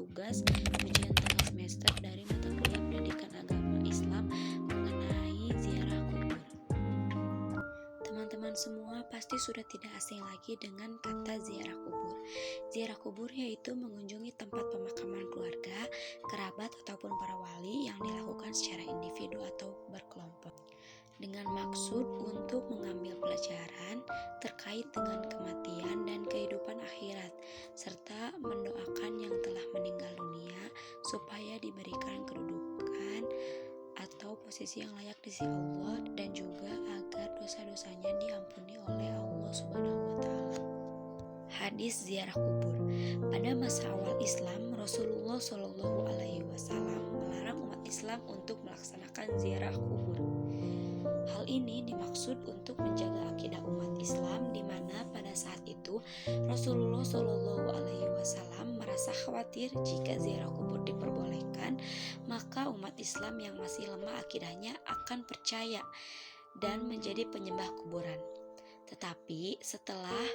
tugas ujian tengah semester dari mata kuliah pendidikan agama Islam mengenai ziarah kubur. Teman-teman semua pasti sudah tidak asing lagi dengan kata ziarah kubur. Ziarah kubur yaitu mengunjungi tempat pemakaman keluarga, kerabat ataupun para wali yang dilakukan secara individu atau berkelompok dengan maksud untuk mengambil pelajaran terkait dengan kematian dan kehidupan akhirat, serta mendoakan yang telah meninggal dunia supaya diberikan kedudukan atau posisi yang layak di sisi Allah, dan juga agar dosa-dosanya diampuni oleh Allah Subhanahu wa Ta'ala. Hadis ziarah kubur. Pada masa awal Islam, Rasulullah Shallallahu Alaihi Wasallam melarang umat Islam untuk melaksanakan ziarah kubur. Hal ini dimaksud untuk menjaga akidah umat Islam, di mana pada saat itu Rasulullah Shallallahu Alaihi Wasallam merasa khawatir jika ziarah kubur diperbolehkan, maka umat Islam yang masih lemah akidahnya akan percaya dan menjadi penyembah kuburan. Tetapi setelah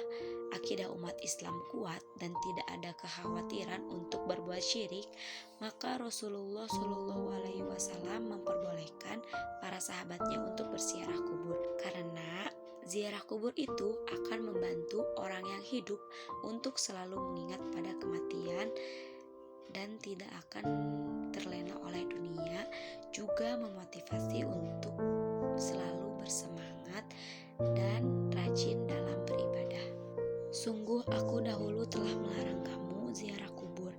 akidah umat Islam kuat dan tidak ada kekhawatiran untuk berbuat syirik, maka Rasulullah Shallallahu Alaihi Wasallam memperbolehkan para sahabatnya untuk berziarah kubur, karena ziarah kubur itu akan membantu orang yang hidup untuk selalu mengingat pada kematian dan tidak akan terlena oleh dunia, juga memotivasi untuk selalu bersemangat dan rajin dalam beribadah. Sungguh aku dahulu telah melarang kamu ziarah kubur,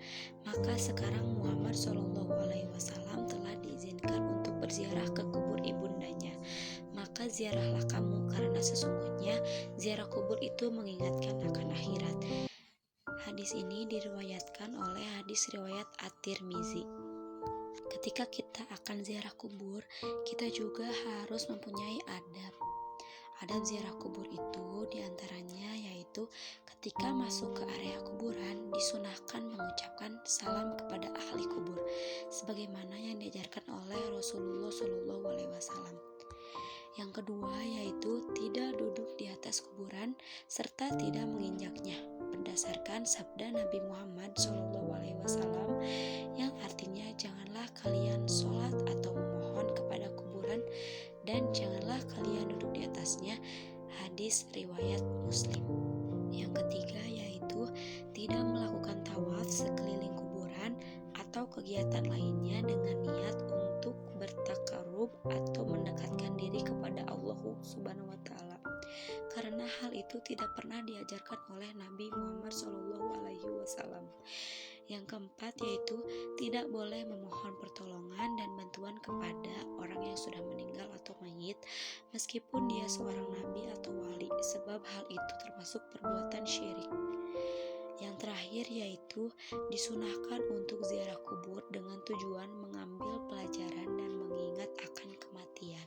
maka sekarang Muhammad Shallallahu Alaihi Wasallam telah diizinkan untuk berziarah ke kubur ibundanya. Maka ziarahlah kamu, karena sesungguhnya ziarah kubur itu mengingatkan akan akhirat. Hadis ini diriwayatkan oleh hadis riwayat At-Tirmizi. Ketika kita akan ziarah kubur, kita juga harus mempunyai adab. Adab ziarah kubur itu diantaranya yaitu ketika masuk ke area kuburan disunahkan mengucapkan salam kepada ahli kubur, sebagaimana yang diajarkan oleh Rasulullah Shallallahu Alaihi Wasallam. Yang kedua yaitu tidak duduk di atas kuburan serta tidak menginjaknya, berdasarkan sabda Nabi Muhammad SAW yang artinya janganlah kalian sholat atau memohon kepada kuburan dan janganlah kalian duduk di atasnya. Hadis riwayat Muslim. Yang ketiga yaitu tidak melakukan tawaf sekeliling kuburan atau kegiatan lainnya dengan niat untuk bertakarub atau mendekatkan diri kepada Allah Subhanahu wa Ta'ala, karena hal itu tidak pernah diajarkan oleh Nabi Muhammad SAW. Yang keempat yaitu tidak boleh memohon pertolongan dan bantuan kepada orang yang sudah meninggal atau mayit, meskipun dia seorang nabi atau wali, sebab hal itu termasuk perbuatan syirik. Yang terakhir yaitu disunahkan untuk ziarah kubur dengan tujuan mengambil pelajaran dan mengingat akan kematian.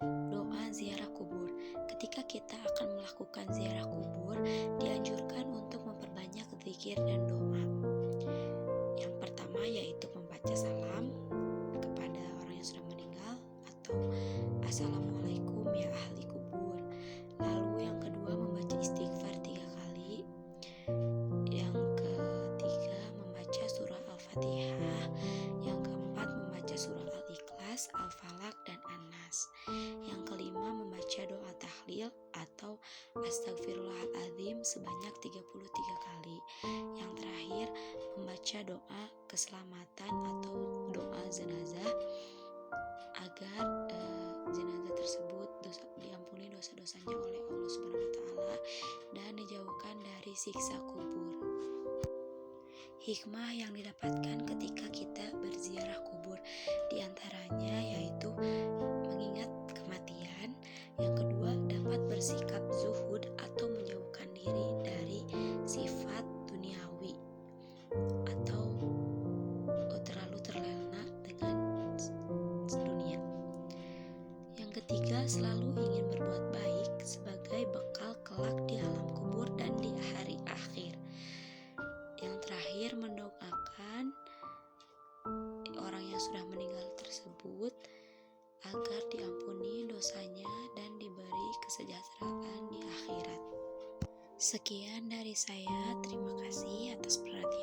Doa ziarah kubur. Ketika kita akan melakukan ziarah kubur, dianjurkan untuk memperbanyak zikir dan doa. Yang pertama yaitu membaca salam kepada orang yang sudah meninggal atau Assalamualaikum ya ahli kubur. Lalu yang kedua membaca istighfar 3 kali. Yang ketiga membaca surah Al-Fatihah. Yang keempat membaca surah Al-Ikhlas, Al-Falaq, dan An-Nas. Yang kelima membaca doa tahlil atau Astagfirullahaladzim sebanyak 33 kali. Yang terakhir membaca doa keselamatan atau doa jenazah agar jenazah tersebut diampuni dosa-dosanya oleh Allah Subhanahu wa Ta'ala dan dijauhkan dari siksa kubur. Hikmah yang didapatkan ketika kita berziarah kubur diantaranya yaitu mengingat kematian. Yang kedua dapat bersikap zuhud atau menjauhkan diri dari sifat duniawi atau terlalu terlena dengan dunia. Yang ketiga selalu ingin berbuat baik sebagai bekal kelak di alam kubur dan di hari akhir. Yang terakhir mendoakan orang yang sudah meninggal tersebut agar diampuni dosanya dan diberi kesejahteraan di akhirat. Sekian dari saya, terima kasih atas perhatian.